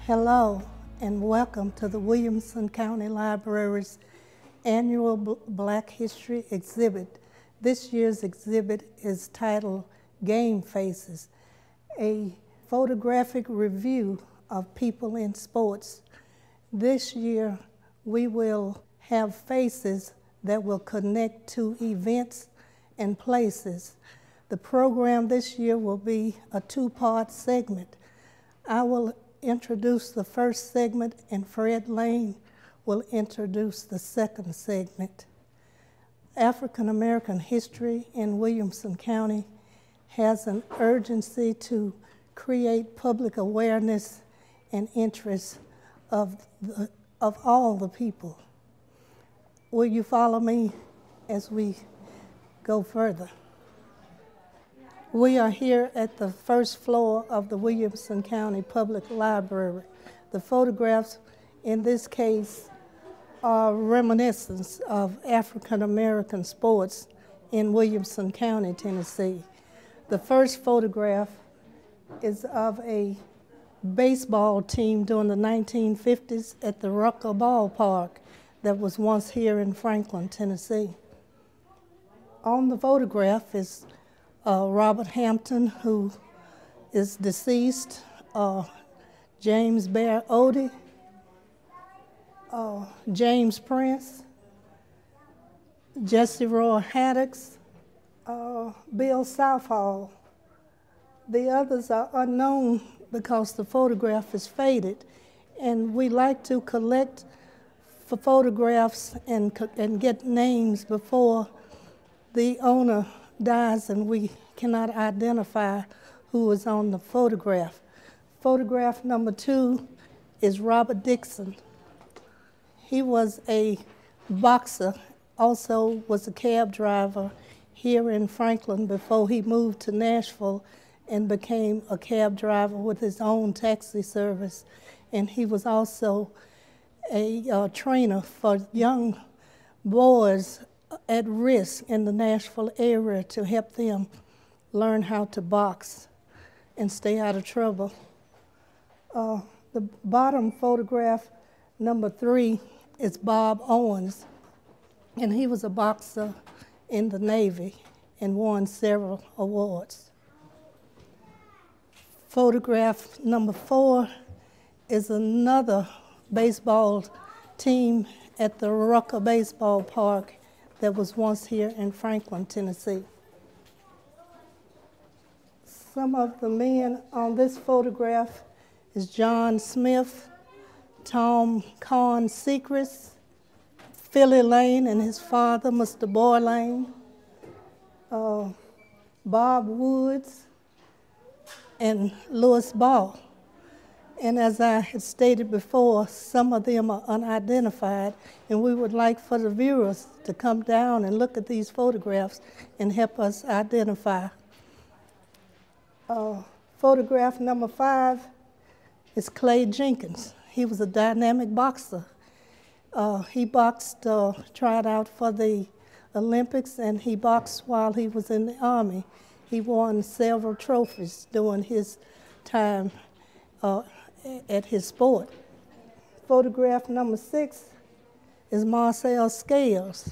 Hello and welcome to the Williamson County Library's annual Black History exhibit. This year's exhibit is titled Game Faces, a photographic review of people in sports. This year we will have faces that will connect to events and places. The program this year will be a two-part segment. I will introduce the first segment and Fred Lane will introduce the second segment. African American history in Williamson County has an urgency to create public awareness and interest of all the people. Will you follow me as we go further? We are here at the first floor of the Williamson County Public Library. The photographs in this case are reminiscence of African American sports in Williamson County, Tennessee. The first photograph is of a baseball team during the 1950s at the Rucker ballpark that was once here in Franklin, Tennessee. On the photograph is Robert Hampton, who is deceased, James Bear Otey, James Prince, Jesse Roy Haddocks, Bill Southall. The others are unknown because the photograph is faded, and we like to collect for photographs and get names before the owner dies and we cannot identify who was on the photograph. Photograph number 2 is Robert Dixon. He was a boxer, also was a cab driver here in Franklin before he moved to Nashville and became a cab driver with his own taxi service. And he was also a trainer for young boys at risk in the Nashville area to help them learn how to box and stay out of trouble. The bottom photograph, number 3, is Bob Owens, and he was a boxer in the Navy and won several awards. Photograph number 4 is another baseball team at the Rucker baseball park that was once here in Franklin, Tennessee. Some of the men on this photograph is John Smith, Tom Con Secrets, Philly Lane and his father, Mr. Boy Lane, Bob Woods, and Louis Baugh. And as I had stated before, some of them are unidentified, and we would like for the viewers to come down and look at these photographs and help us identify. Photograph number 5 is Clay Jenkins. He was a dynamic boxer. He boxed, tried out for the Olympics, and he boxed while he was in the Army. He won several trophies during his time at his sport. Photograph number 6 is Marcelle Scales.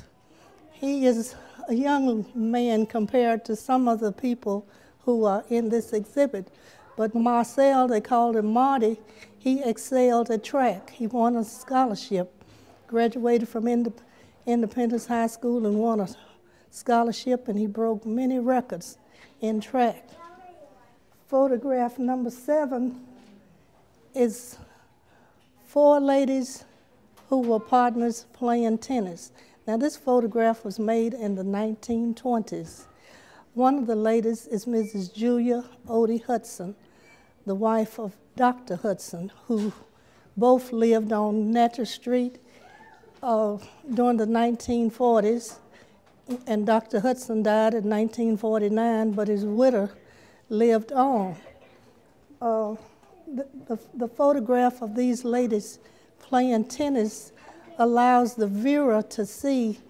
He is a young man compared to some of the people who are in this exhibit, but Marcelle, they called him Mardy, he excelled at track. He won a scholarship, graduated from Independence High School and won a scholarship, and he broke many records in track. Photograph number 7 is 4 ladies who were partners playing tennis. Now this photograph was made in the 1920s. One of the ladies is Mrs. Julia Otey Hudson, the wife of Dr. Hudson, who both lived on Natchez Street during the 1940s, and Dr. Hudson died in 1949, but his widow lived on. The photograph of these ladies playing tennis allows the viewer to see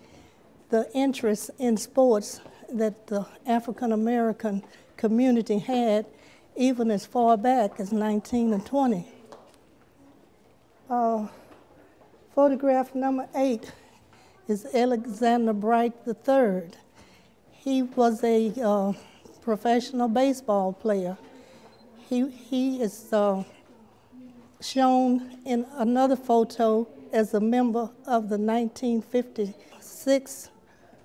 the interest in sports that the African American community had even as far back as 1920. Uh, Photograph number 8 is Alexander Bright III. He was a professional baseball player. He is shown in another photo as a member of the 1956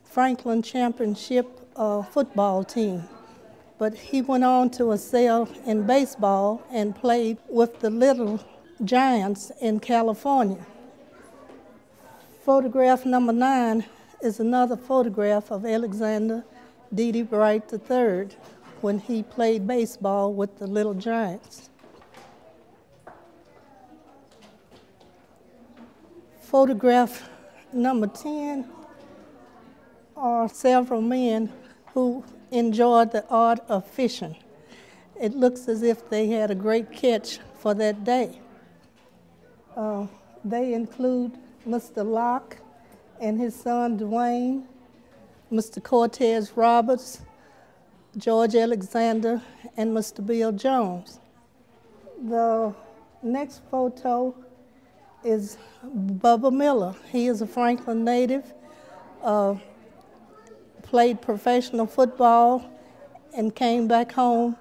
Franklin Championship football team. But he went on to excel in baseball and played with the Little Giants in California. Photograph number 9 is another photograph of Alexander Dee-Dee Bright III when he played baseball with the Little Giants. Photograph number 10 are several men who enjoyed the art of fishing. It looks as if they had a great catch for that day. They include Mr. Locke and his son Dewayne, Mr. Cortez Roberts, George Alexander, and Mr. Bill Jones. The next photo is Bubba Miller. He is a Franklin native, played professional football, and came back home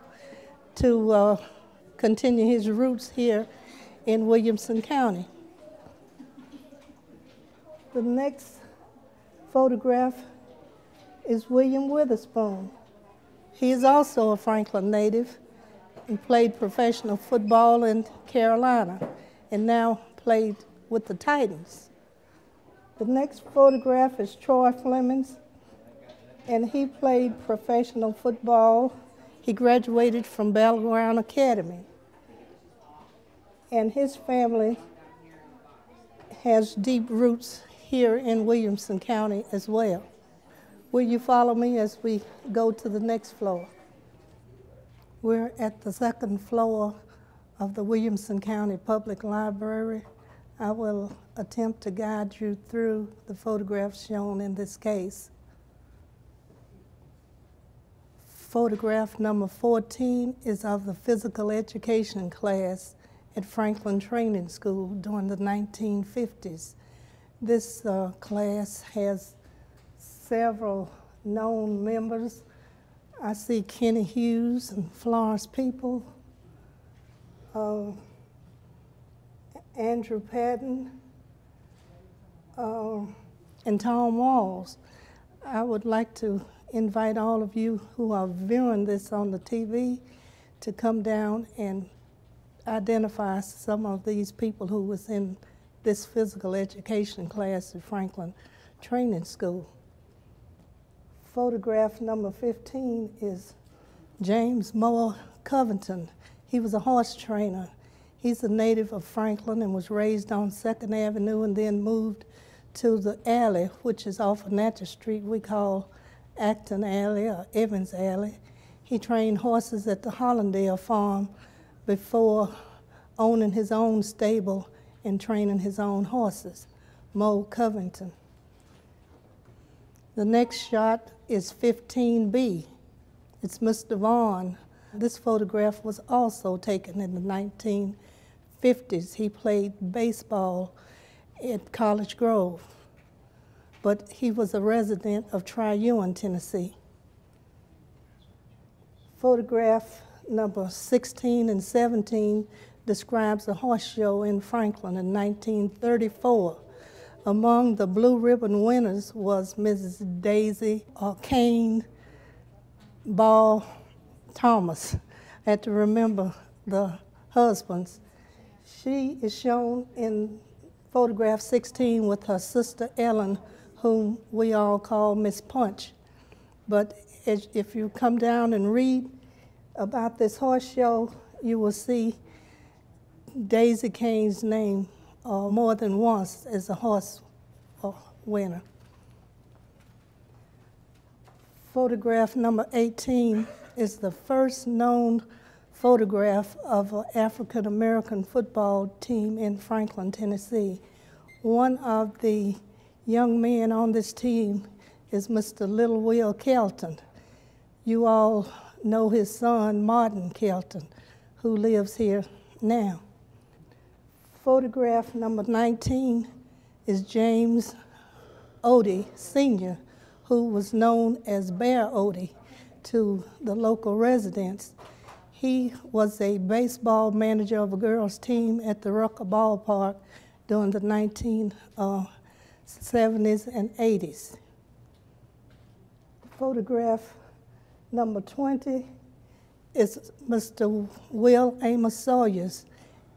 to continue his roots here in Williamson County. The next photograph is William Witherspoon. He is also a Franklin native and played professional football in Carolina and now played with the Titans. The next photograph is Troy Fleming, and he played professional football. He graduated from Battleground Academy, and his family has deep roots here in Williamson County as well. Will you follow me as we go to the next floor? We're at the second floor of the Williamson County Public Library. I will attempt to guide you through the photographs shown in this case. Photograph number 14 is of the physical education class at Franklin Training School during the 1950s. This class has several known members. I see Kenny Hughes and Florence People, Andrew Patton, and Tom Walls. I would like to invite all of you who are viewing this on the TV to come down and identify some of these people who was in this physical education class at Franklin Training School. Photograph number 15 is James Moore Covington. He was a horse trainer. He's a native of Franklin and was raised on 2nd Avenue and then moved to the alley, which is off of Natchez Street, we call Acton Alley or Evans Alley. He trained horses at the Hollandale farm before owning his own stable and training his own horses, Moe Covington. The next shot is 15B. It's Mr. Vaughn. This photograph was also taken in the 1950s. He played baseball at College Grove, but he was a resident of Triune, Tennessee. Photograph number 16 and 17 describes a horse show in Franklin in 1934. Among the blue ribbon winners was Mrs. Daisy Cain L. Thomas. I had to remember the husbands. She is shown in photograph 16 with her sister Ellen, whom we all call Miss Punch. But if you come down and read about this horse show, you will see Daisy Cain's name more than once as a horse winner. Photograph number 18 is the first known photograph of an African-American football team in Franklin, Tennessee. One of the young men on this team is Mr. Little Will Kelton. You all know his son, Martin Kelton, who lives here now. Photograph number 19 is James Otey, Sr., who was known as Bear Otey to the local residents. He was a baseball manager of a girls' team at the Rucker ballpark during the 1970s and 80s. Photograph number 20 is Mr. Amos Sawyers,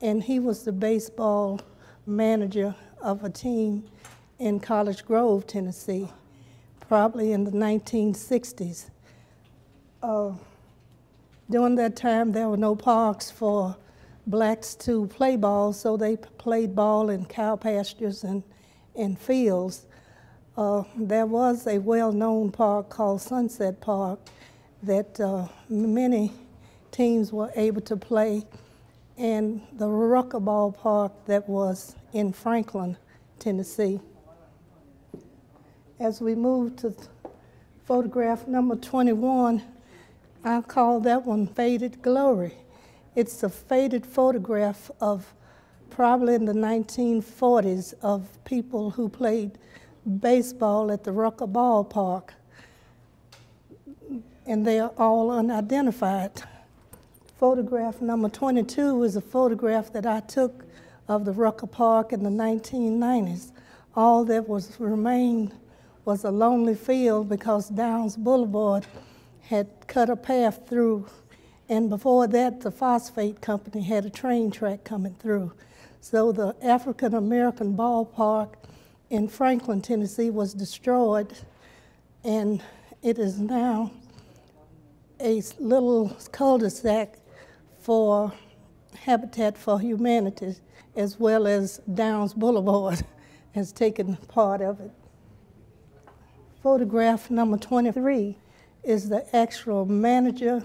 and he was the baseball manager of a team in College Grove, Tennessee, probably in the 1960s. During that time, there were no parks for blacks to play ball, so they played ball in cow pastures and fields. There was a well-known park called Sunset Park that many teams were able to play, and the Rucker ballpark that was in Franklin, Tennessee. As we move to photograph number 21, I call that one Faded Glory. It's a faded photograph of probably in the 1940s of people who played baseball at the Rucker ballpark, and they are all unidentified. Photograph number 22 is a photograph that I took of the Rucker Park in the 1990s. All that remained was a lonely field because Downs Boulevard had cut a path through, and before that the phosphate company had a train track coming through. So the African American ballpark in Franklin, Tennessee was destroyed, and it is now a little cul-de-sac for Habitat for Humanity, as well as Downs Boulevard has taken part of it. Photograph number 23 is the actual manager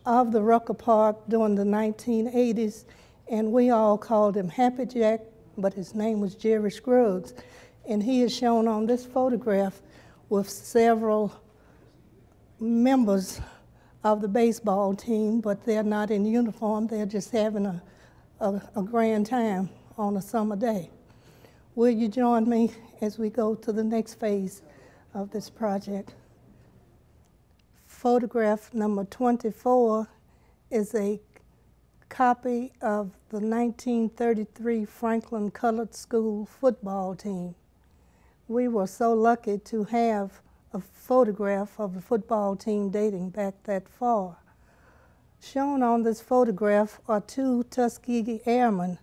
of the Rucker Park during the 1980s, and we all called him Happy Jack, but his name was Jerry Scruggs. And he is shown on this photograph with several members of the baseball team, but they're not in uniform. They're just having a grand time on a summer day. Will you join me as we go to the next phase of this project? Photograph number 24 is a copy of the 1933 Franklin Colored School football team. We were so lucky to have a photograph of a football team dating back that far. Shown on this photograph are two Tuskegee Airmen,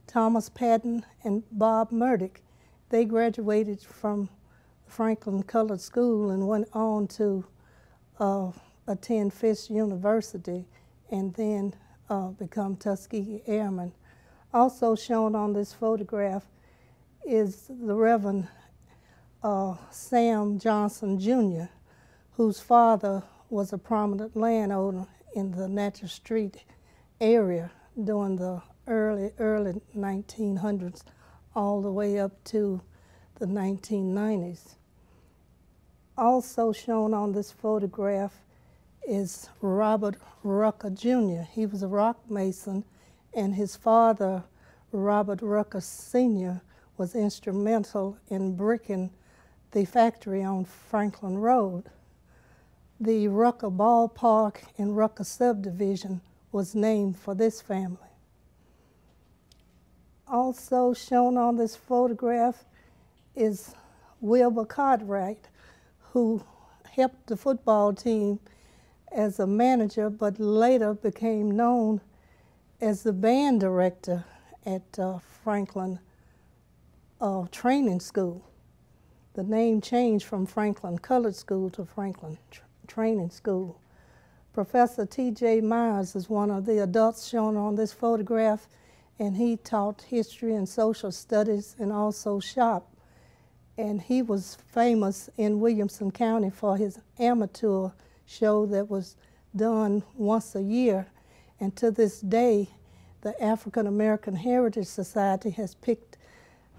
Thomas Patton and Bob Murdick. They graduated from Franklin Colored School and went on to attend Fisk University and then become Tuskegee Airmen. Also shown on this photograph is the Reverend Sam Johnson Jr., whose father was a prominent landowner in the Natchez Street area during the early 1900s all the way up to the 1990s. Also shown on this photograph is Robert Rucker Jr. He was a rock mason, and his father, Robert Rucker Sr., was instrumental in bricking the factory on Franklin Road. The Rucker ballpark and Rucker subdivision was named for this family. Also shown on this photograph is Wilbur Cartwright, who helped the football team as a manager, but later became known as the band director at Franklin Training School. The name changed from Franklin Colored School to Franklin Training School. Professor T.J. Myers is one of the adults shown on this photograph, and he taught history and social studies and also shop. And he was famous in Williamson County for his amateur show that was done once a year. And to this day, the African American Heritage Society has picked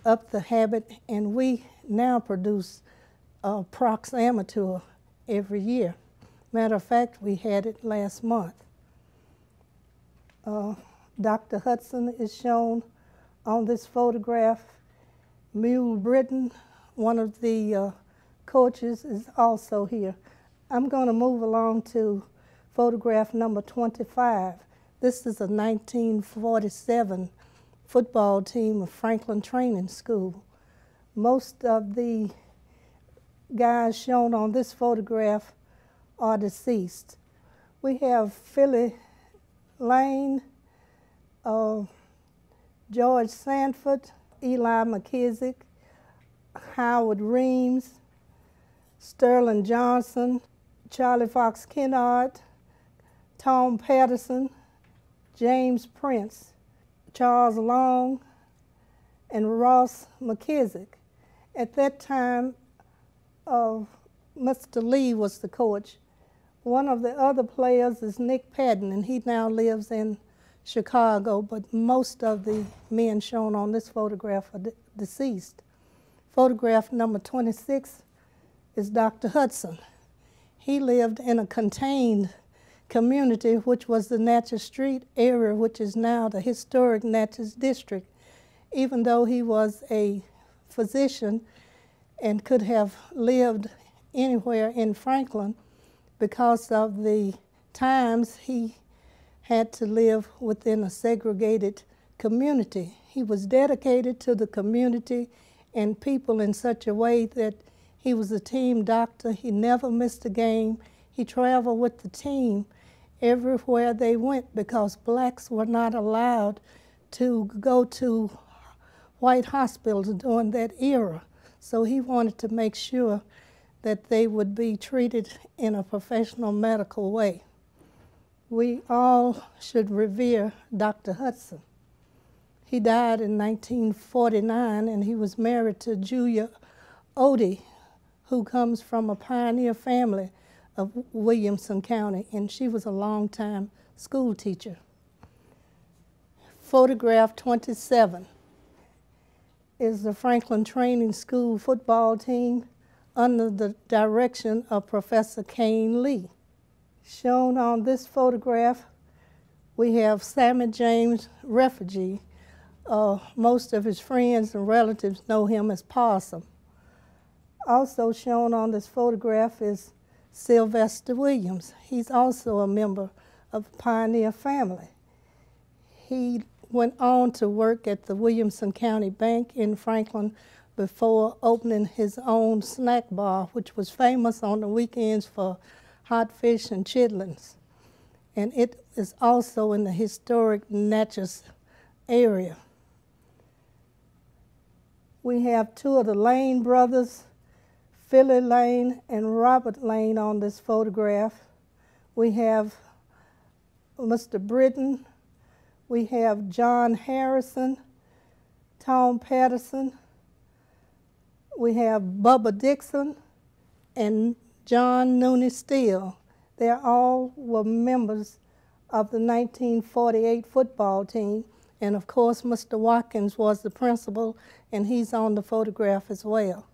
up the habit, and we now produce Prox Amateur every year. Matter of fact, we had it last month. Dr. Hudson is shown On this photograph, Mule Britton, one of the coaches, is also here. I'm going to move along to photograph number 25. This is a 1947 football team of Franklin Training School. Most of the guys shown on this photograph are deceased. We have Philly Lane, George Sanford, Eli McKissick, Howard Reams, Sterling Johnson, Charlie Fox Kennard, Tom Patterson, James Prince, Charles Long, and Ross McKissick. At that time, Mr. Lee was the coach. One of the other players is Nick Patton, and he now lives in Chicago, but most of the men shown on this photograph are deceased. Photograph number 26 is Dr. Hudson. He lived in a contained community, which was the Natchez Street area, which is now the historic Natchez district. Even though he was a physician and could have lived anywhere in Franklin, because of the times he had to live within a segregated community. He was dedicated to the community and people in such a way that he was a team doctor. He never missed a game. He traveled with the team everywhere they went because blacks were not allowed to go to white hospitals during that era. So he wanted to make sure that they would be treated in a professional medical way. We all should revere Dr. Hudson. He died in 1949, and he was married to Julia Otey, who comes from a pioneer family of Williamson County, and she was a long-time school teacher. Photograph 27 is the Franklin Training School football team under the direction of Professor Cain Lee. Shown on this photograph, we have Sammy James, refugee. Most of his friends and relatives know him as Possum. Also shown on this photograph is Sylvester Williams. He's also a member of the Pioneer family. He went on to work at the Williamson County Bank in Franklin before opening his own snack bar, which was famous on the weekends for hot fish and chitlins. And it is also in the historic Natchez area. We have two of the Lane brothers, Philly Lane and Robert Lane, on this photograph. We have Mr. Britton. We have John Harrison, Tom Patterson. We have Bubba Dixon and John Nooney Steele. They all were members of the 1948 football team. And of course, Mr. Watkins was the principal, and he's on the photograph as well.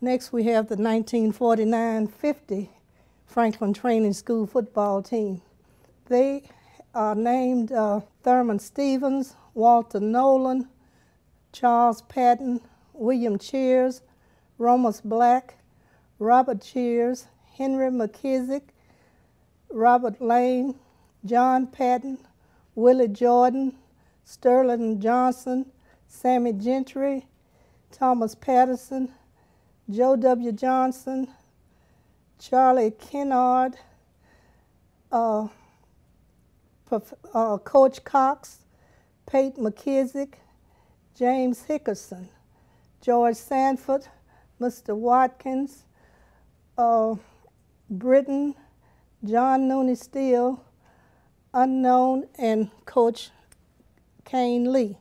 Next, we have the 1949-50 Franklin Training School football team. They are named Thurman Stevens, Walter Nolan, Charles Patton, William Cheers, Romus Black, Robert Cheers, Henry McKissick, Robert Lane, John Patton, Willie Jordan, Sterling Johnson, Sammy Gentry, Thomas Patterson, Joe W. Johnson, Charlie Kennard, Coach Cox, Pate McKissick, James Hickerson, George Sanford, Mr. Watkins, Britton, John Nooney Steele, unknown, and Coach Cain Lee.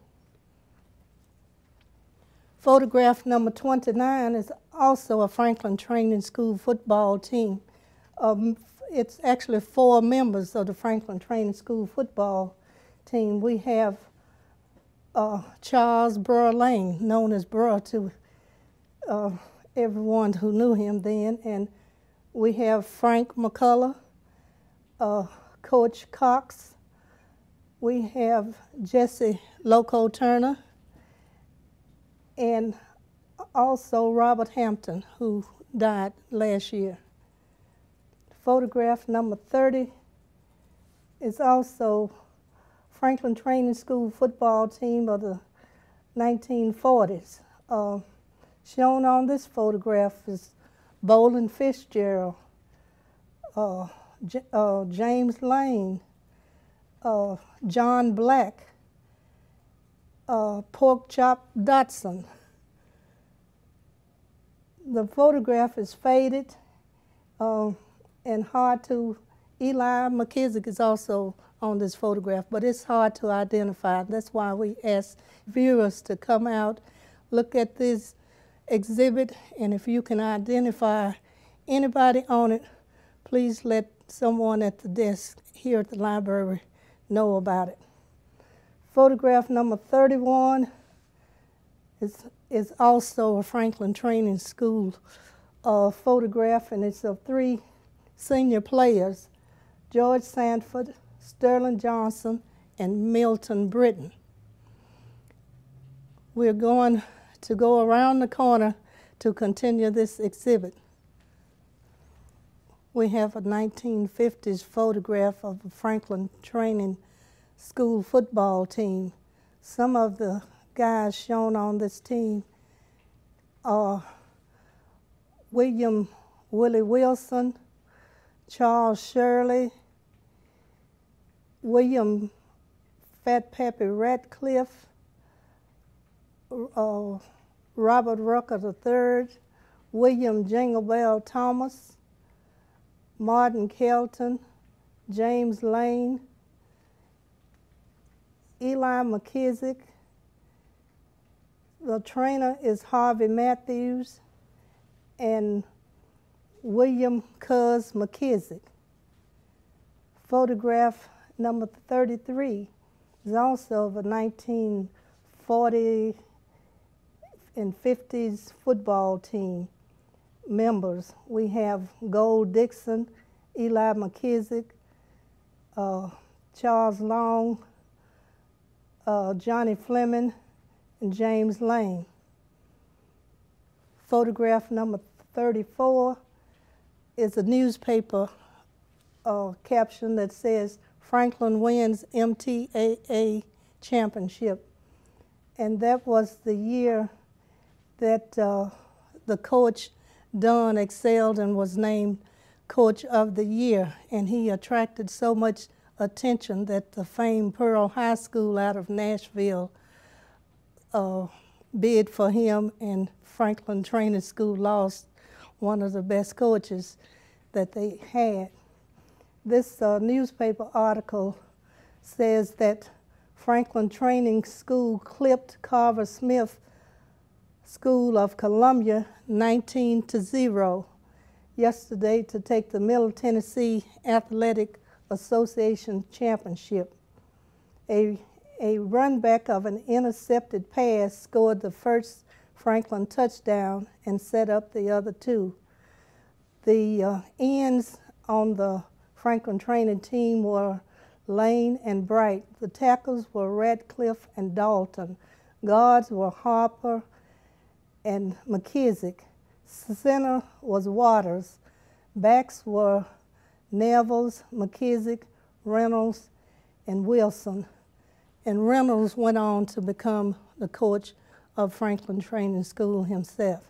Photograph number 29 is also a Franklin Training School football team. It's actually 4 members of the Franklin Training School football team. We have Charles Burr Lane, known as Burr to everyone who knew him then, and we have Frank McCullough, Coach Cox, We have Jesse Loco Turner and also Robert Hampton, who died last year. Photograph number 30 is also Franklin Training School football team of the 1940s. Shown on this photograph is Bolin Fitzgerald, James Lane, John Black, Pork Chop Dotson. The photograph is faded and hard to. Eli McKissick is also on this photograph, but it's hard to identify. That's why we ask viewers to come out, look at this exhibit, and if you can identify anybody on it, please let someone at the desk here at the library know about it. Photograph number 31 is also a Franklin Training School photograph, and it's of 3 senior players, George Sanford, Sterling Johnson, and Milton Britton. We're going to go around the corner to continue this exhibit. We have a 1950s photograph of the Franklin Training School football team. Some of the guys shown on this team are Willie Wilson, Charles Shirley, William Fat Pappy Ratcliffe, Robert Rucker III, William Jingle Bell Thomas, Martin Kelton, James Lane, Eli McKissick. The trainer is Harvey Matthews and William Cuz McKissick. Photograph number 33 is also of a 1940 and 50s football team members. We have Gold Dixon, Eli McKissick, Charles Long, Johnny Fleming, and James Lane. Photograph number 34 is a newspaper caption that says, Franklin wins MTAA championship. And that was the year that the coach Dunn excelled and was named Coach of the Year. And he attracted so much attention that the famed Pearl High School out of Nashville bid for him, and Franklin Training School lost one of the best coaches that they had. This newspaper article says that Franklin Training School clipped Carver Smith School of Columbia 19-0 yesterday to take the Middle Tennessee Athletic Association Championship. A run back of an intercepted pass scored the first Franklin touchdown and set up the other 2. The ends on the Franklin Training team were Lane and Bright. The tackles were Radcliffe and Dalton. Guards were Harper and McKissick. Center was Waters. Backs were Nevels, McKissick, Reynolds, and Wilson. And Reynolds went on to become the coach of Franklin Training School himself.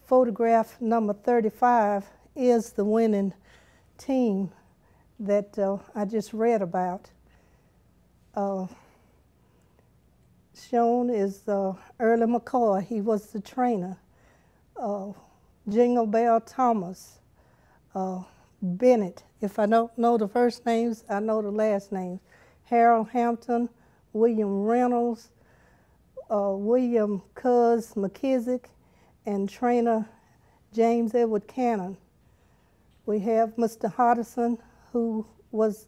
Photograph number 35 is the winning team that I just read about. Shown is Early McCoy. He was the trainer. Jingle Bell Thomas, Bennett. If I don't know the first names, I know the last names. Harold Hampton, William Reynolds, William Cuz McKissick, and trainer James Edward Cannon. We have Mr. Hodgson, who was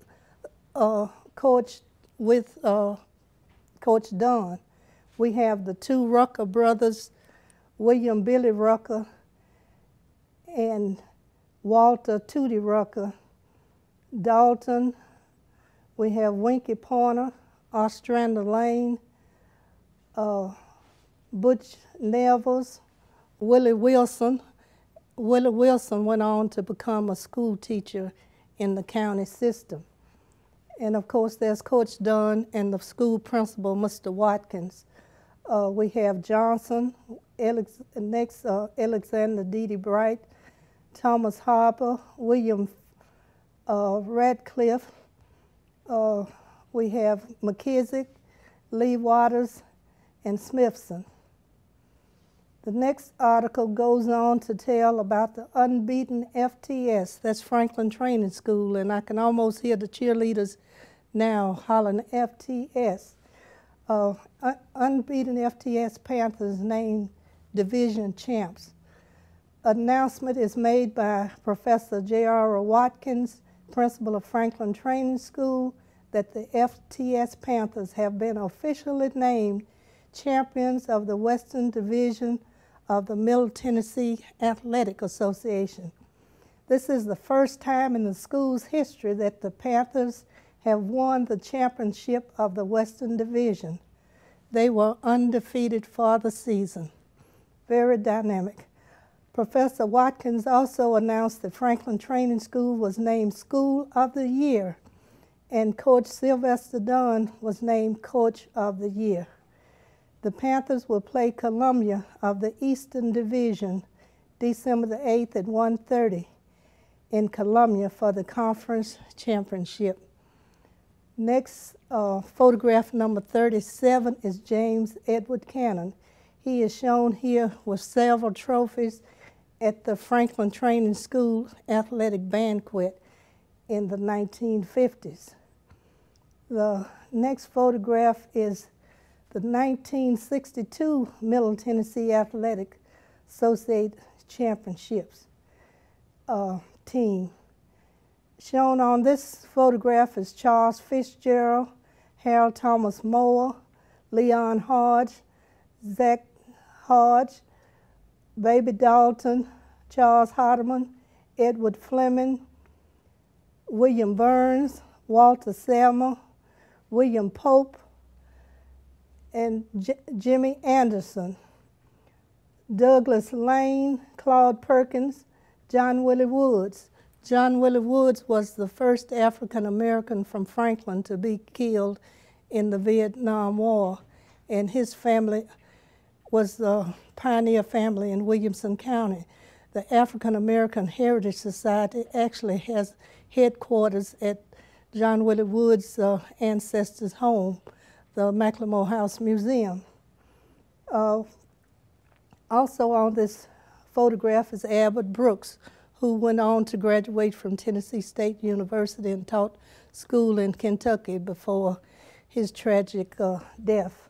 coached with Coach Dunn. We have the 2 Rucker brothers, William Billy Rucker and Walter Tootie Rucker, Dalton, We have Winky Pointer, Ostrander Lane, Butch Nevels, Willie Wilson. Willie Wilson went on to become a school teacher in the county system. And of course, there's Coach Dunn and the school principal, Mr. Watkins. We have Johnson, Alexander Dee-Dee Bright, Thomas Harper, William Radcliffe. We have McKissick, Lee Waters, and Smithson. The next article goes on to tell about the unbeaten FTS. That's Franklin Training School, and I can almost hear the cheerleaders now hollering FTS. Unbeaten FTS Panthers named division champs. Announcement is made by Professor J.R. Watkins, principal of Franklin Training School, that the FTS Panthers have been officially named champions of the Western Division of the Middle Tennessee Athletic Association. This is the first time in the school's history that the Panthers have won the championship of the Western Division. They were undefeated for the season. Very dynamic. Professor Watkins also announced that Franklin Training School was named School of the Year, and Coach Sylvester Dunn was named Coach of the Year. The Panthers will play Columbia of the Eastern Division December the 8th at 1:30 in Columbia for the conference championship. Next, photograph number 37 is James Edward Cannon. He is shown here with several trophies at the Franklin Training School athletic banquet in the 1950s. The next photograph is the 1962 Middle Tennessee Athletic Associate Championships team. Shown on this photograph is Charles Fitzgerald, Harold Thomas Moore, Leon Hodge, Zach Hodge, Baby Dalton, Charles Hardeman, Edward Fleming, William Burns, Walter Selma, William Pope, and Jimmy Anderson, Douglas Lane, Claude Perkins, John Willie Woods. John Willie Woods was the first African American from Franklin to be killed in the Vietnam War, and his family was the pioneer family in Williamson County. The African American Heritage Society actually has headquarters at John Willie Woods' ancestors' home, the McLemore House Museum. Also on this photograph is Albert Brooks, who went on to graduate from Tennessee State University and taught school in Kentucky before his tragic death.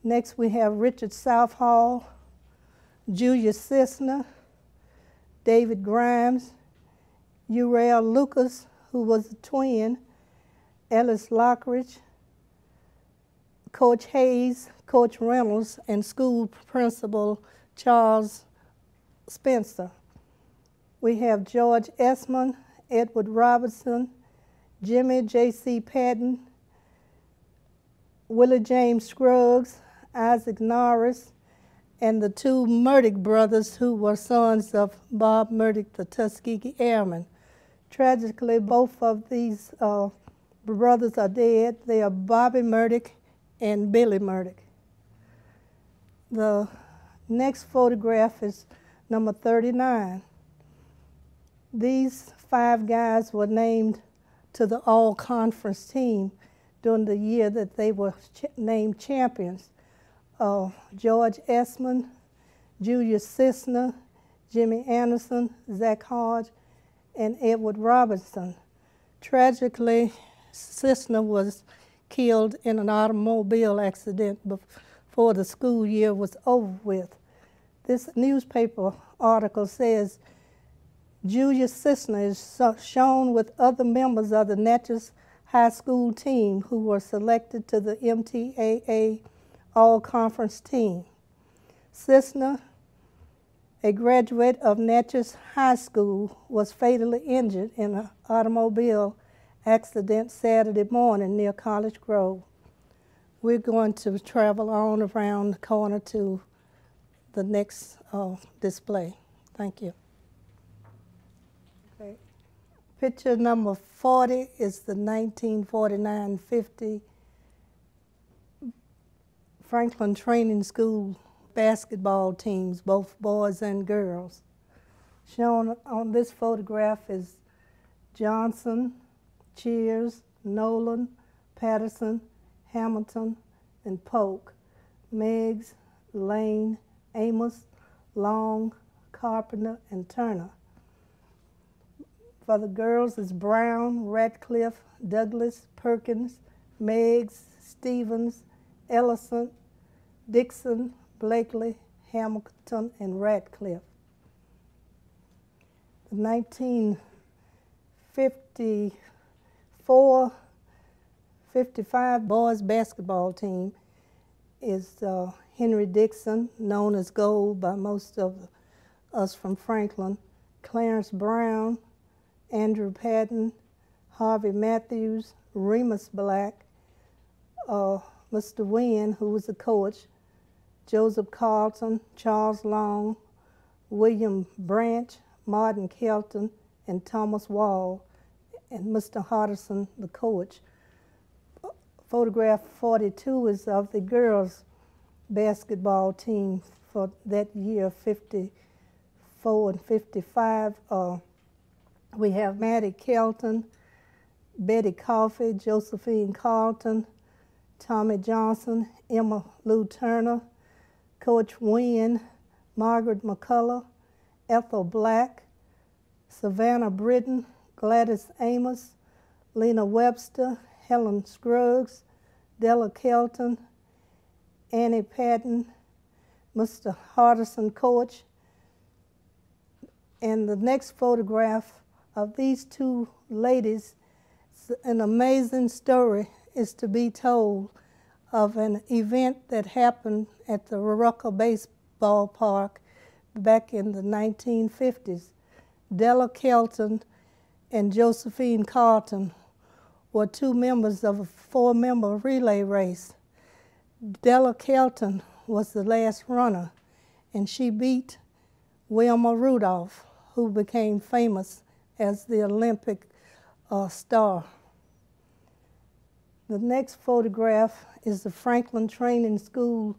Next we have Richard Southall, Julius Sisner, David Grimes, Uriel Lucas, who was a twin, Ellis Lockridge, Coach Hayes, Coach Reynolds, and school principal Charles Spencer. We have George Esmond, Edward Robertson, Jimmy J.C. Patton, Willie James Scruggs, Isaac Norris, and the two Murdick brothers who were sons of Bob Murdick, the Tuskegee Airman. Tragically, both of these brothers are dead. They are Bobby Murdick and Billy Murdick. The next photograph is number 39. These 5 guys were named to the all-conference team during the year that they were named champions. George Esmond, Julius Sisner, Jimmy Anderson, Zach Hodge, and Edward Robertson. Tragically, Sisner was killed in an automobile accident before the school year was over with. This newspaper article says, Julius Sisner is shown with other members of the Natchez High School team who were selected to the MTAA All-Conference team. Sisner, a graduate of Natchez High School, was fatally injured in an automobile accident Saturday morning near College Grove. We're going to travel on around the corner to the next display. Thank you. Okay. Picture number 40 is the 1949-50 Franklin Training School basketball teams, both boys and girls. Shown on this photograph is Johnson, Cheers, Nolan, Patterson, Hamilton, and Polk, Meigs, Lane, Amos, Long, Carpenter, and Turner. For the girls is Brown, Ratcliffe, Douglas, Perkins, Meigs, Stevens, Ellison, Dixon, Blakely, Hamilton, and Ratcliffe. The 1954-55 boys basketball team is Henry Dixon, known as Gold by most of us from Franklin, Clarence Brown, Andrew Patton, Harvey Matthews, Remus Black, Mr. Wynn, who was the coach, Joseph Carlton, Charles Long, William Branch, Martin Kelton, and Thomas Wall, and Mr. Hodderson, the coach. Photograph 42 is of the girls' basketball team for that year, 54 and 55. We have Maddie Kelton, Betty Coffey, Josephine Carlton, Tommy Johnson, Emma Lou Turner, Coach Wynn, Margaret McCullough, Ethel Black, Savannah Britton, Gladys Amos, Lena Webster, Helen Scruggs, Della Kelton, Annie Patton, Mr. Hardison, coach. And the next photograph of these two ladies, an amazing story is to be told of an event that happened at the Rucker baseball park back in the 1950s. Della Kelton and Josephine Carlton were two members of a four-member relay race. Della Kelton was the last runner, and she beat Wilma Rudolph, who became famous as the Olympic star. The next photograph is the Franklin Training School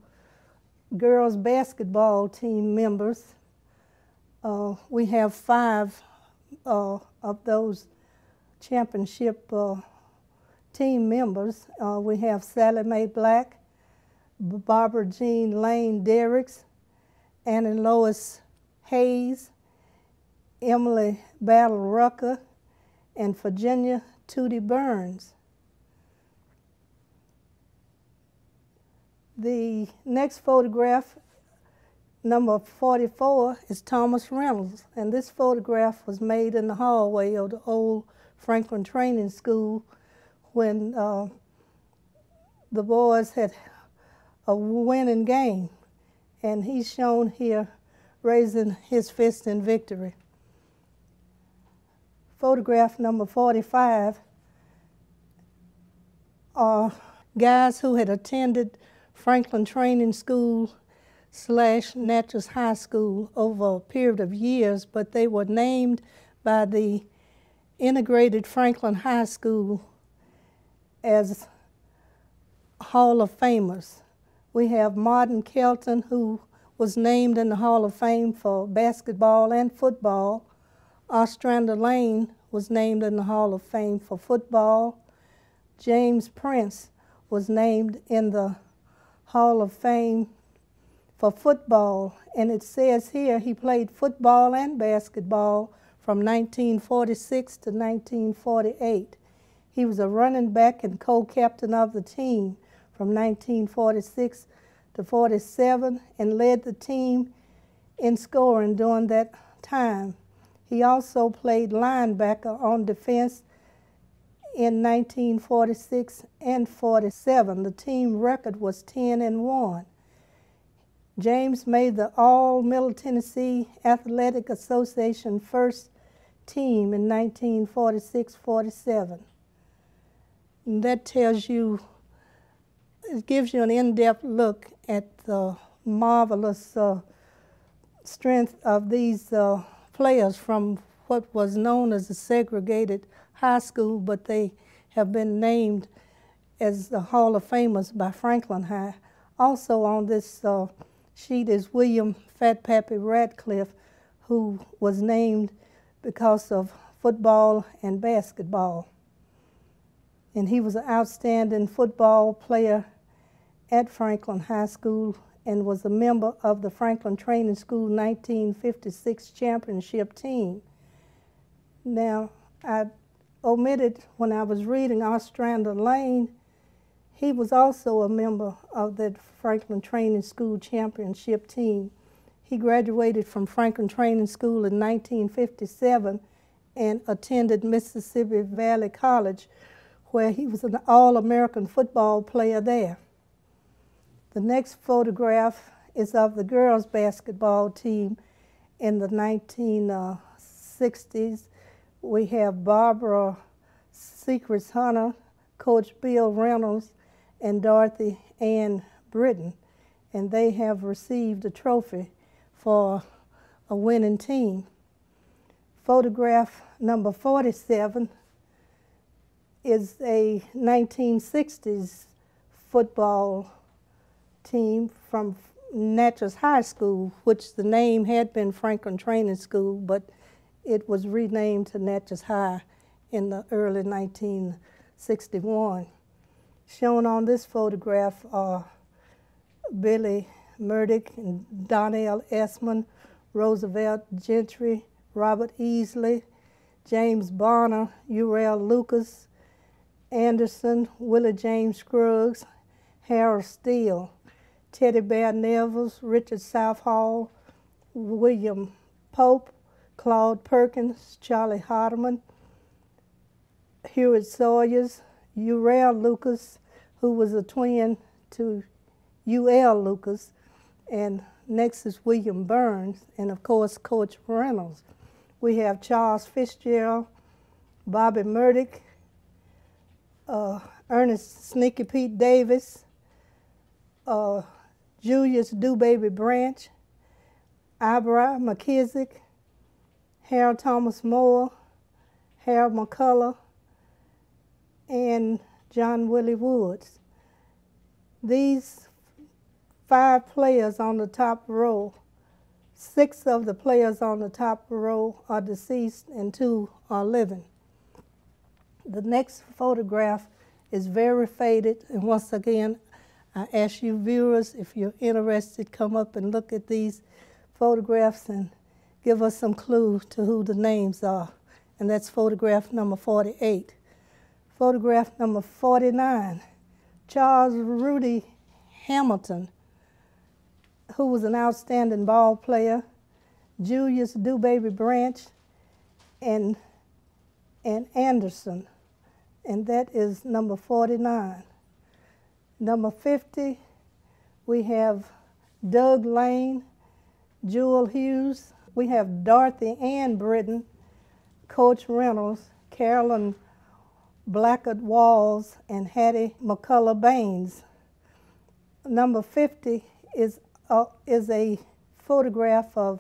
girls basketball team members. We have 5 of those championship team members. We have Sally Mae Black, Barbara Jean Lane Derricks, Annie Lois Hayes, Emily Battle Rucker, and Virginia Tootie Burns. The next photograph, number 44, is Thomas Reynolds, and this photograph was made in the hallway of the old Franklin Training School when the boys had a winning game, and he's shown here raising his fist in victory. Photograph number 45 are guys who had attended Franklin Training School / Natchez High School over a period of years, but they were named by the integrated Franklin High School as Hall of Famers. We have Martin Kelton, who was named in the Hall of Fame for basketball and football. Ostrander Lane was named in the Hall of Fame for football. James Prince was named in the Hall of Fame for football, and it says here he played football and basketball from 1946 to 1948. He was a running back and co-captain of the team from 1946 to 47 and led the team in scoring during that time. He also played linebacker on defense in 1946 and 47. The team record was 10-1. James made the All-Middle Tennessee Athletic Association first team in 1946-47. And that tells you, it gives you an in-depth look at the marvelous strength of these players from what was known as a segregated high school, but they have been named as the Hall of Famers by Franklin High. Also on this sheet is William Fat Pappy Radcliffe, who was named because of football and basketball. And he was an outstanding football player at Franklin High School and was a member of the Franklin Training School 1956 championship team. Now, I omitted when I was reading Ostrander Lane, he was also a member of that Franklin Training School championship team. He graduated from Franklin Training School in 1957 and attended Mississippi Valley College, where he was an All-American football player there. The next photograph is of the girls' basketball team in the 1960s. We have Barbara Secrets Hunter, Coach Bill Reynolds, and Dorothy Ann Britton, and they have received a trophy for a winning team. Photograph number 47 is a 1960s football team from Natchez High School, which the name had been Franklin Training School, but it was renamed to Natchez High in the early 1961. Shown on this photograph are Billy Murdick and Donnell Esmond, Roosevelt Gentry, Robert Easley, James Bonner, Uriel Lucas, Anderson, Willie James Scruggs, Harold Steele, Teddy Bear Nevels, Richard Southall, William Pope, Claude Perkins, Charlie Hardeman, Hewitt Sawyers, Uriel Lucas, who was a twin to U.L. Lucas, and next is William Burns, and of course Coach Reynolds. We have Charles Fitzgerald, Bobby Murdick, Ernest Sneaky Pete Davis, Julius Dewbaby Branch, Ibra McKissick, Harold Thomas Moore, Harold McCullough, and John Willie Woods. These 5 players on the top row, 6 of the players on the top row are deceased and 2 are living. The next photograph is very faded, and once again, I ask you viewers, if you're interested, come up and look at these photographs and give us some clue to who the names are. And that's photograph number 48. Photograph number 49, Charles Rudy Hamilton, who was an outstanding ball player, Julius Dewbaby Branch, and Anderson, and that is number 49. Number 50, we have Doug Lane, Jewel Hughes. We have Dorothy Ann Britton, Coach Reynolds, Carolyn Blackett Walls, and Hattie McCullough Baines. Number 50 is a photograph of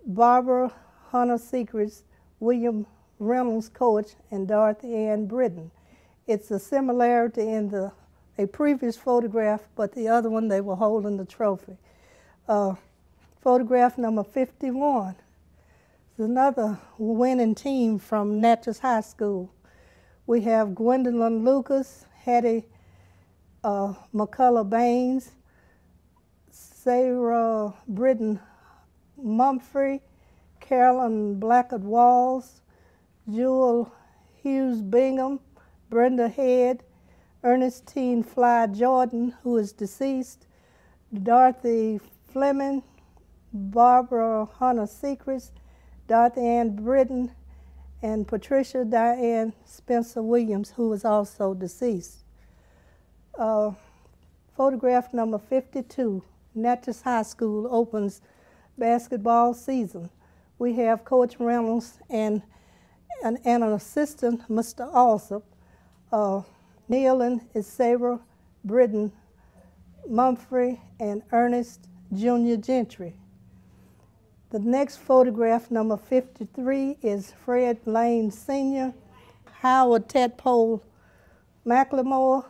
Barbara Hunter Secrets, William Reynolds coach, and Dorothy Ann Britton. It's a similarity in a previous photograph, but the other one they were holding the trophy. Photograph number 51 is another winning team from Natchez High School. We have Gwendolyn Lucas, Hattie McCullough Baines, Sarah Britton Mumphrey, Carolyn Blackett Walls, Jewel Hughes Bingham, Brenda Head, Ernestine Fly Jordan, who is deceased, Dorothy Fleming, Barbara Hunter Secrets, Dorothy Ann Britton, and Patricia Diane Spencer Williams, who is also deceased. Photograph number 52, Natchez High School opens basketball season. We have Coach Reynolds and an assistant, Mr. Alsop, Kneeling is Sarah Britton Mumphrey and Ernest Jr. Gentry. The next photograph, number 53, is Fred Lane Sr., Howard Tadpole McLemore,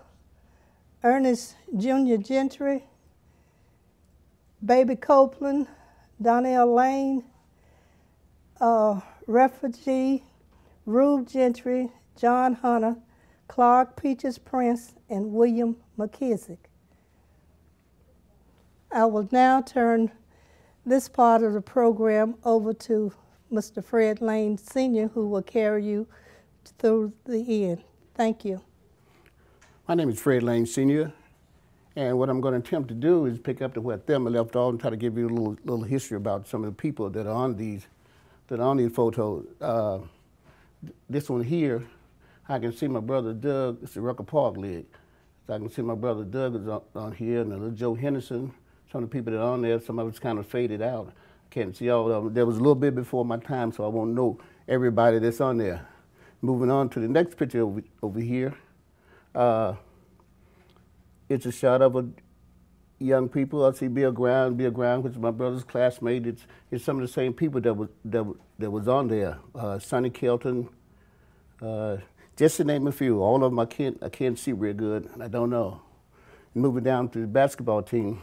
Ernest Jr. Gentry, Baby Copeland, Donnell Lane, Refugee, Rube Gentry, John Hunter, Clark Peaches Prince, and William McKissick. I will now turn this part of the program over to Mr. Fred Lane Sr., who will carry you through the end. Thank you. My name is Fred Lane Sr., and what I'm going to attempt to do is pick up to where Thelma left off and try to give you a little history about some of the people that are on these photos. This one here, I can see my brother Doug. It's the Rucker Park League. So I can see my brother Doug is on here, and little Joe Henderson. Some of the people that are on there, some of it's kind of faded out. I can't see all of them. There was a little bit before my time, so I won't know everybody that's on there. Moving on to the next picture over here. It's a shot of a young people. I see Bill Brown, which is my brother's classmate. It's some of the same people that was on there. Sonny Kelton, just to name a few. All of them I can't see real good, and I don't know. Moving down to the basketball team,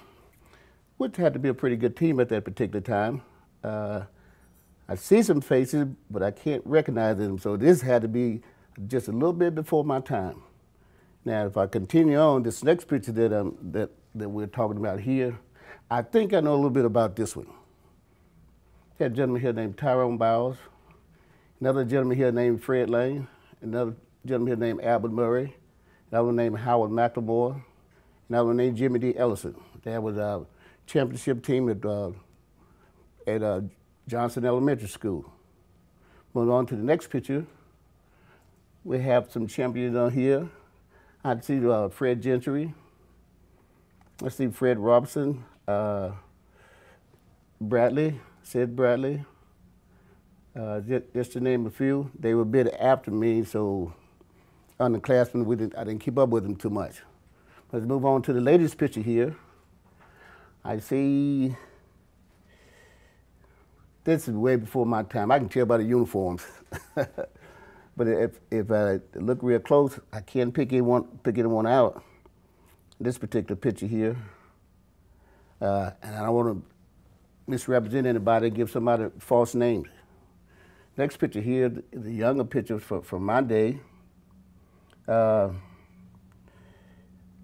which had to be a pretty good team at that particular time. I see some faces, but I can't recognize them, so this had to be just a little bit before my time. Now, if I continue on, this next picture that we're talking about here, I think I know a little bit about this one. Had a gentleman here named Tyrone Bowles, another gentleman here named Fred Lane, another gentleman here named Albert Murray, another one named Howard McLemore, another one named Jimmy D. Ellison. That was a championship team at Johnson Elementary School. Moving on to the next picture, we have some champions on here. I see Fred Gentry. I see Fred Robinson, Bradley, Sid Bradley, just to name a few. They were a bit after me, so underclassmen, I didn't keep up with them too much. Let's move on to the latest picture here. I see, this is way before my time. I can tell by the uniforms. But if I look real close, I can't pick anyone out. This particular picture here, and I don't want to misrepresent anybody and give somebody false names. Next picture here, the younger picture from my day.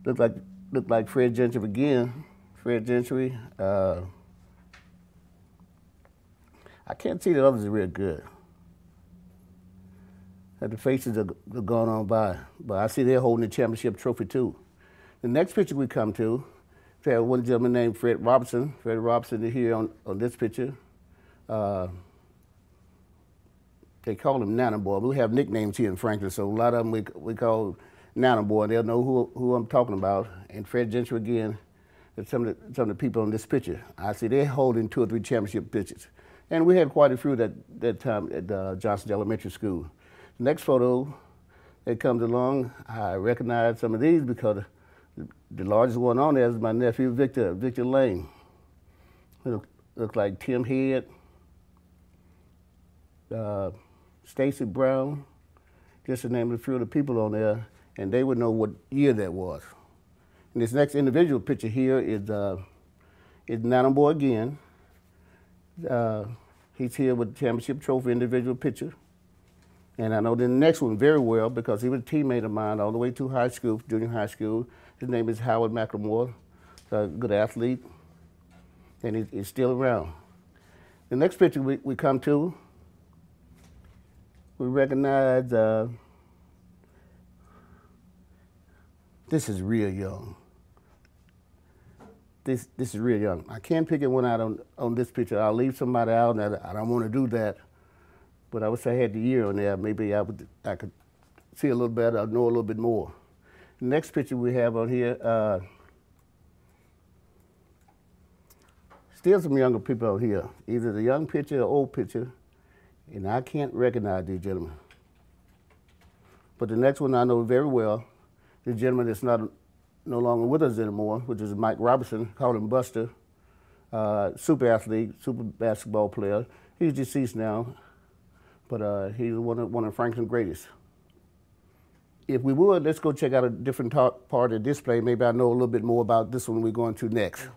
Looked like Fred Gentry again. Fred Gentry. I can't see the others real good. The faces are gone on by, but I see they're holding the championship trophy too. The next picture we come to, we have one gentleman named Fred Robinson. Fred Robinson is here on this picture. They call him Nanna-Boy. We have nicknames here in Franklin, so a lot of them we call Nanna-Boy. They'll know who I'm talking about. And Fred Gentry again, and some of the people on this picture. I see they're holding 2 or 3 championship pictures. And we had quite a few that time at Johnson Elementary School. The next photo that comes along, I recognize some of these because the largest one on there is my nephew, Victor Lane. Looks like Tim Head, Stacy Brown, just to name a few of the people on there, and they would know what year that was. And this next individual picture here is Nanna-Boy again. He's here with the championship trophy individual picture. And I know the next one very well because he was a teammate of mine all the way to high school, junior high school. His name is Howard McLemore. He's a good athlete, and he's still around. The next picture we come to, we recognize, this is real young. This is real young. I can't pick one out on this picture. I'll leave somebody out, and I don't want to do that. But I wish I had the year on there. Maybe I could see a little better, I'd know a little bit more. The next picture we have on here, still some younger people on here. Either the young picture or old picture, and I can't recognize these gentlemen. But the next one I know very well, the gentleman that's no longer with us anymore, which is Mike Robertson, call him Buster, super athlete, super basketball player. He's deceased now, but he's one of Franklin's greatest. If we would, let's go check out a different part of the display. Maybe I know a little bit more about this one we're going to next.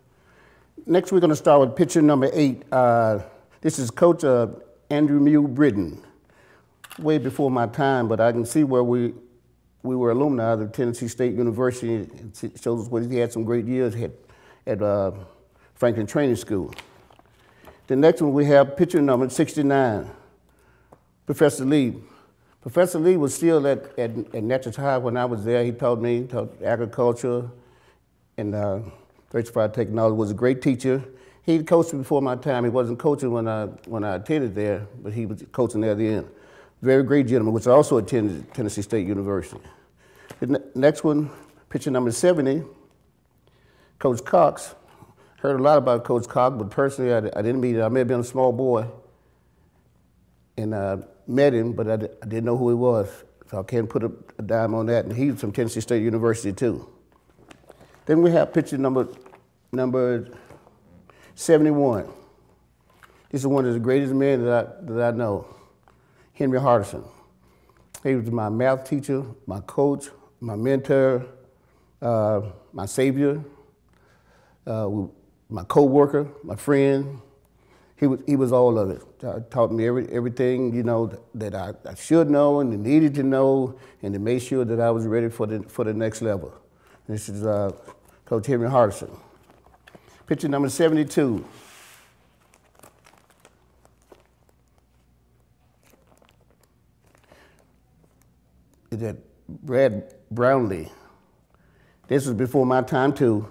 Next, we're going to start with picture number 8. This is Coach Andrew Mew Britton. Way before my time, but I can see where we were alumni of Tennessee State University. It shows us where he had some great years at Franklin Training School. The next one we have picture number 69, Professor Lee. Professor Lee was still at Natchez High when I was there. He taught agriculture and diversified technology. Was a great teacher. He coached before my time. He wasn't coaching when I attended there, but he was coaching there at the end. Very great gentleman, which also attended Tennessee State University. The next one, picture number 70, Coach Cox. Heard a lot about Coach Cox, but personally I didn't meet him. I may have been a small boy and met him, but I didn't know who he was, so I can't put a dime on that. And he was from Tennessee State University too. Then we have picture number 71. This is one of the greatest men that I know, Henry Hardison. He was my math teacher, my coach, my mentor, my savior, my co-worker, my friend. He was all of it. Taught me everything, you know, that I should know and needed to know, and to make sure that I was ready for the next level. This is Coach Henry Hardison. Picture number 72. Is that Brad Brownlee. This was before my time too,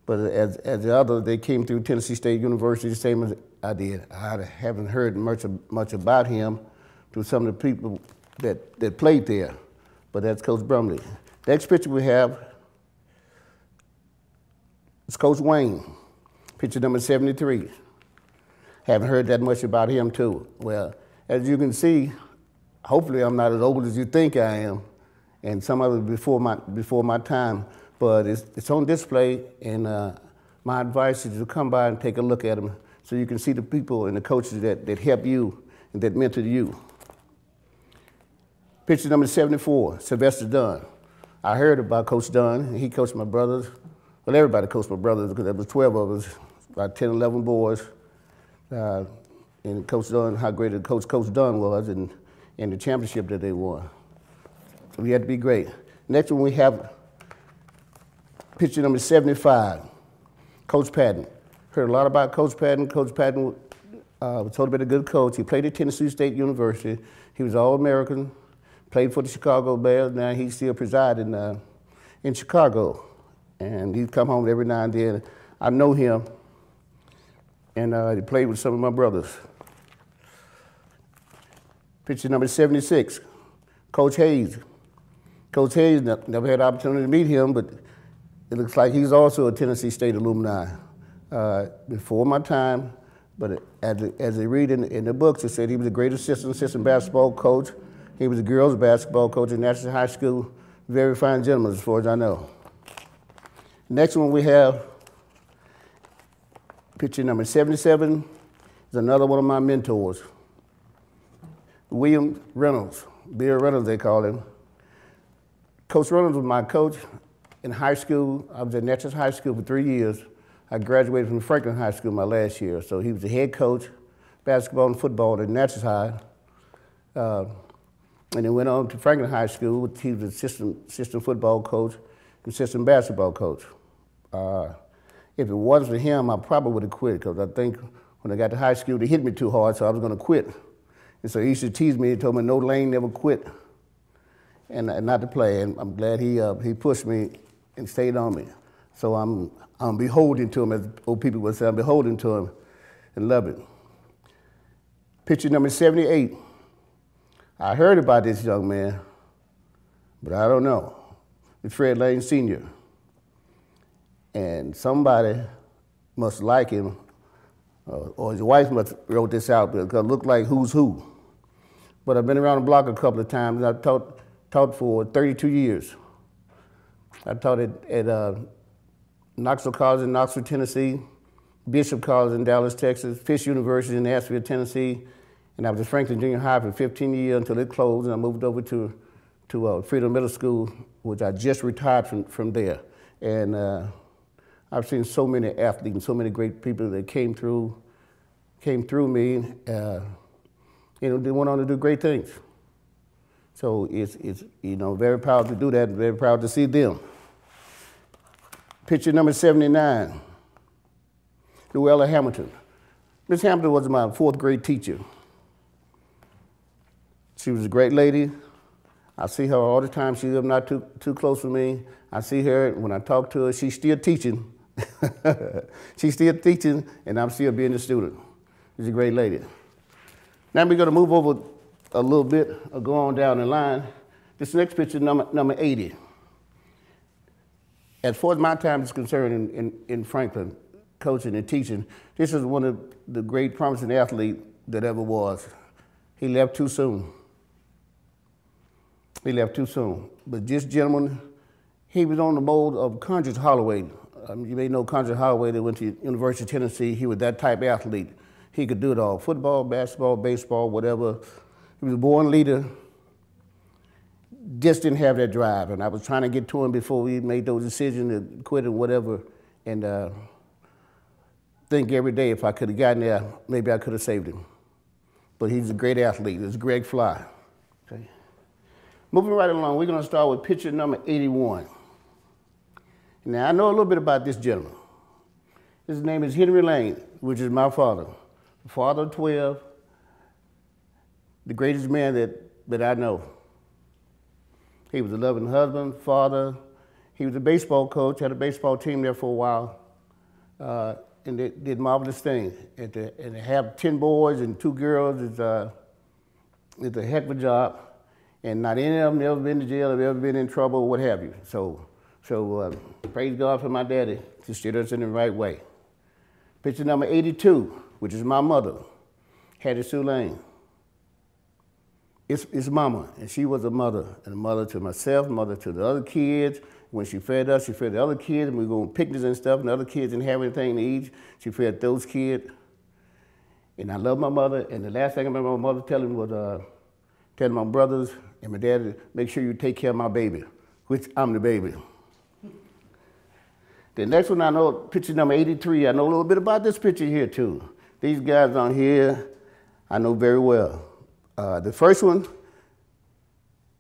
but as the others, they came through Tennessee State University the same as I did. I haven't heard much about him through some of the people that played there, but that's Coach Brownlee. Next picture we have is Coach Wayne, picture number 73. Haven't heard that much about him too. Well, as you can see, hopefully I'm not as old as you think I am, and some of it before my time, but it's on display, and my advice is to come by and take a look at them so you can see the people and the coaches that help you and that mentor you. Picture number 74, Sylvester Dunn. I heard about Coach Dunn. He coached my brothers. Well, everybody coached my brothers because there was 12 of us, about 10, 11 boys. And Coach Dunn, how great a Coach Dunn was, and the championship that they won. So we had to be great. Next one we have picture number 75, Coach Patton. Heard a lot about Coach Patton. Coach Patton was told to be a good coach. He played at Tennessee State University. He was All-American, played for the Chicago Bears. Now he still presides in Chicago. And he'd come home every now and then. I know him, and he played with some of my brothers. Picture number 76, Coach Hayes. Coach Hayes, never had the opportunity to meet him, but it looks like he's also a Tennessee State alumni. Before my time, but as they read in the books, it said he was a great assistant basketball coach. He was a girls basketball coach at Natchez High School. Very fine gentleman as far as I know. Next one we have, picture number 77, is another one of my mentors. William Reynolds, Bill Reynolds they call him. Coach Reynolds was my coach in high school. I was at Natchez High School for 3 years. I graduated from Franklin High School my last year. So he was the head coach, basketball and football at Natchez High. And then went on to Franklin High School. He was assistant football coach, assistant basketball coach. If it wasn't for him, I probably would have quit, because I think when I got to high school, they hit me too hard, so I was going to quit. And so he used to tease me. He told me, no, Lane, never quit, and not to play. And I'm glad he pushed me and stayed on me. So I'm beholden to him, as old people would say. I'm beholden to him and love it. Picture number 78. I heard about this young man, but I don't know. It's Fred Lane Sr. And somebody must like him, or his wife must wrote this out, because it looked like who's who. But I've been around the block a couple of times, and I taught Taught for 32 years. I taught at Knoxville College in Knoxville, Tennessee, Bishop College in Dallas, Texas, Fisk University in Nashville, Tennessee, and I was at Franklin Junior High for 15 years until it closed, and I moved over to Freedom Middle School, which I just retired from there. And I've seen so many athletes and so many great people that came through me, they went on to do great things. So it's very proud to do that, very proud to see them. Picture number 79, Luella Hamilton. Miss Hamilton was my 4th grade teacher. She was a great lady. I see her all the time. She lived not too close to me. I see her, when I talk to her, she's still teaching. She's still teaching, and I'm still being a student. She's a great lady. Now we're gonna move over a little bit, or go on down the line. This next picture, number 80. As far as my time is concerned in Franklin, coaching and teaching, this is one of the great promising athletes that ever was. He left too soon. He left too soon. But this gentleman, he was on the mold of Conjure Holloway. You may know Conjure Holloway that went to University of Tennessee. He was that type of athlete. He could do it all, football, basketball, baseball, whatever. He was a born leader, just didn't have that drive. And I was trying to get to him before we made those decisions to quit or whatever. And think every day if I could have gotten there, maybe I could have saved him. But he's a great athlete. It's Greg Fly. Okay. Moving right along, we're going to start with picture number 81. Now, I know a little bit about this gentleman. His name is Henry Lane, which is my father. Father of 12, the greatest man that I know. He was a loving husband, father. He was a baseball coach, had a baseball team there for a while, and they did marvelous things. And to have 10 boys and 2 girls is a heck of a job. And not any of them ever been to jail, have ever been in trouble, or what have you. So praise God for my daddy to steer us in the right way. Picture number 82, which is my mother, Hattie Sue Lane. It's mama, and she was a mother, and a mother to myself, mother to the other kids. When she fed us, she fed the other kids, and we go on picnics and stuff, and the other kids didn't have anything to eat. She fed those kids. And I love my mother, and the last thing I remember my mother telling me was, telling my brothers and my dad, make sure you take care of my baby, which I'm the baby. The next one I know, picture number 83, I know a little bit about this picture here too. These guys on here, I know very well. The first one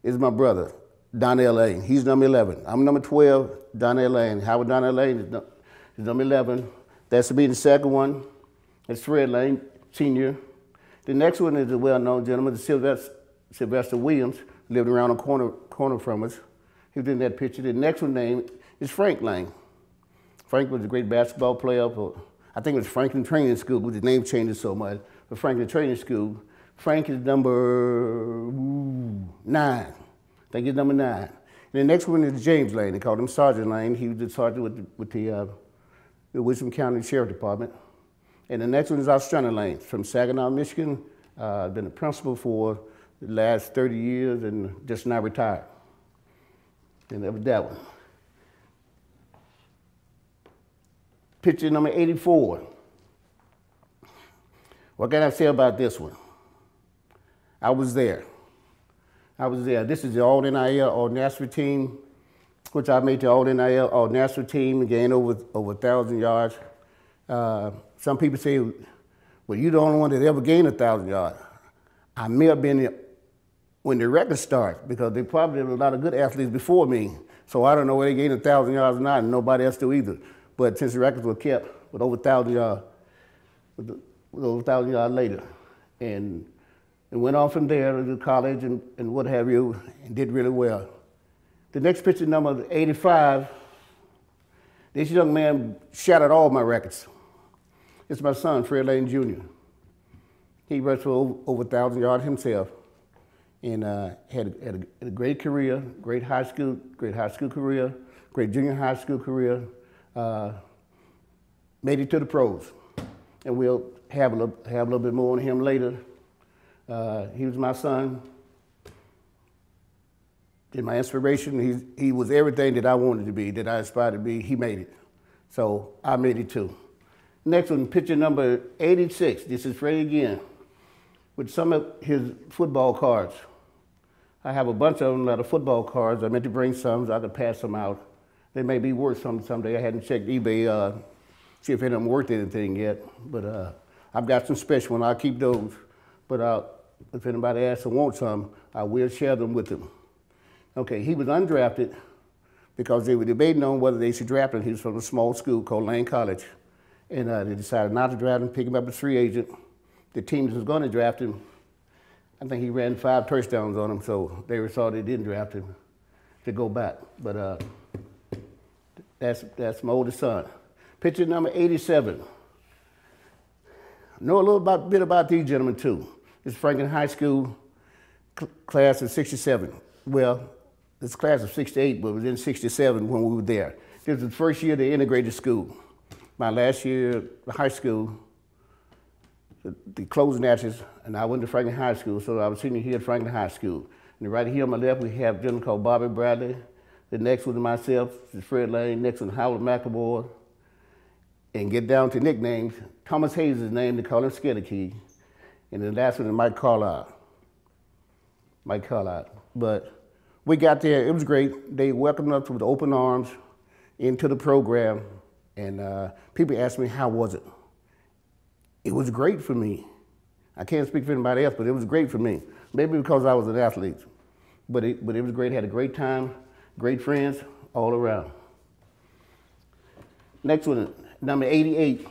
is my brother, Donnell Lane. He's number 11. I'm number 12, Donnell Lane. Howard Donnell Lane is number 11. That's to be the second one. It's Fred Lane, senior. The next one is a well-known gentleman, Sylvester Williams, lived around the corner from us. He was in that picture. The next one name is Frank Lane. Frank was a great basketball player for, I think it was Franklin Training School, but the name changes so much, but Franklin Training School. Frank is number 9. I think he's number 9. And the next one is James Lane. They called him Sergeant Lane. He was the sergeant with the Witherspoon County Sheriff Department. And the next one is Ostrander Lane from Saginaw, Michigan. Been a principal for the last 30 years and just now retired. And that was that one. Picture number 84. What can I say about this one? I was there. This is the All-NIL, All-National team, which I made the All-NIL, All-National team and gained over 1,000 yards. Some people say, well, you're the only one that ever gained 1,000 yards. I may have been there when the record starts because there probably were a lot of good athletes before me. So I don't know whether they gained 1,000 yards or not, and nobody else do either. But since the records were kept with over 1,000 yards, with over 1,000 yards later, and went on from there to college and what have you, and did really well. The next picture, number 85, this young man shattered all my records. It's my son, Fred Lane Jr. He rushed for over 1,000 yards himself, and had a great career, great high school career, great junior high school career. Made it to the pros, and we'll have a little bit more on him later. He was my son. And my inspiration, he was everything that I wanted to be, that I aspired to be. He made it. So I made it too. Next one, picture number 86. This is Freddie again, with some of his football cards. I have a bunch of them, a lot of football cards. I meant to bring some so I could pass them out. They may be worth something someday. I hadn't checked eBay, see if any of them worth anything yet. But I've got some special ones. I'll keep those. But if anybody asks or wants some, I will share them with them. Okay, he was undrafted because they were debating on whether they should draft him. He was from a small school called Lane College. And they decided not to draft him, pick him up as free agent. The team that was going to draft him, I think he ran 5 touchdowns on them, so they thought they didn't draft him to go back. But that's my oldest son. Picture number 87. Know a little bit about these gentlemen too. This is Franklin High School class of 67. Well, this class of 68, but it was in 67 when we were there. This was the first year they integrated school. My last year of high school, they closed Natchez, and I went to Franklin High School, so I was sitting here at Franklin High School. And right here on my left, we have a gentleman called Bobby Bradley. The next one is myself, this is Fred Lane. Next one, Howard McAvoy. And get down to nicknames. Thomas Hayes is his name, they call him Skinner Key. And the last one is Mike Carlisle. Mike Carlisle. But we got there, it was great. They welcomed us with open arms into the program. And people asked me, how was it? It was great for me. I can't speak for anybody else, but it was great for me. Maybe because I was an athlete. But it was great, had a great time, great friends all around. Next one, number 88.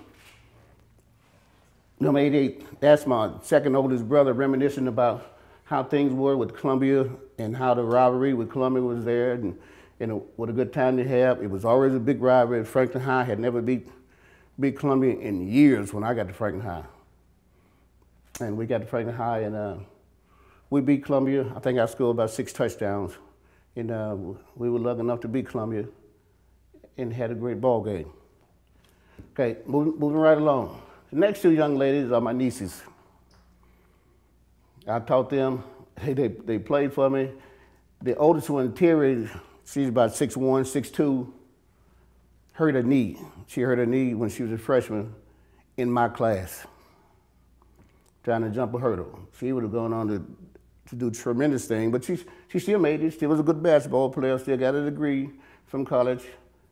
Number 88, that's my second oldest brother reminiscing about how things were with Columbia and how the rivalry with Columbia was there and what a good time they have. It was always a big rivalry. Franklin High had never beat Columbia in years when I got to Franklin High. And we got to Franklin High and we beat Columbia. I think I scored about 6 touchdowns. And we were lucky enough to beat Columbia and had a great ball game. Okay, moving right along. The next 2 young ladies are my nieces. I taught them, they played for me. The oldest one, Terry, she's about 6'1", 6'2", hurt her knee. She hurt her knee when she was a freshman in my class, trying to jump a hurdle. She would have gone on to do tremendous things, but she still made it. Still was a good basketball player, still got a degree from college.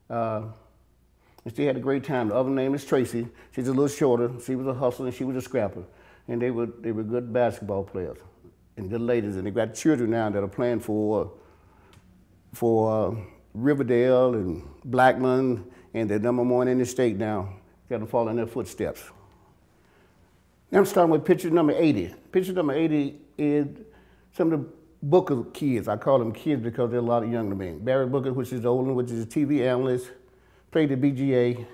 And she had a great time. The other name is Tracy. She's a little shorter. She was a hustler and she was a scrapper. And they were good basketball players and good ladies. And they got children now that are playing for Riverdale and Blackman, and they're #1 in the state now. Got to follow in their footsteps. Now I'm starting with picture number 80. Picture number 80 is some of the Booker kids. I call them kids because they're a lot younger than me. Barry Booker, which is the older one, which is a TV analyst, played at BGA.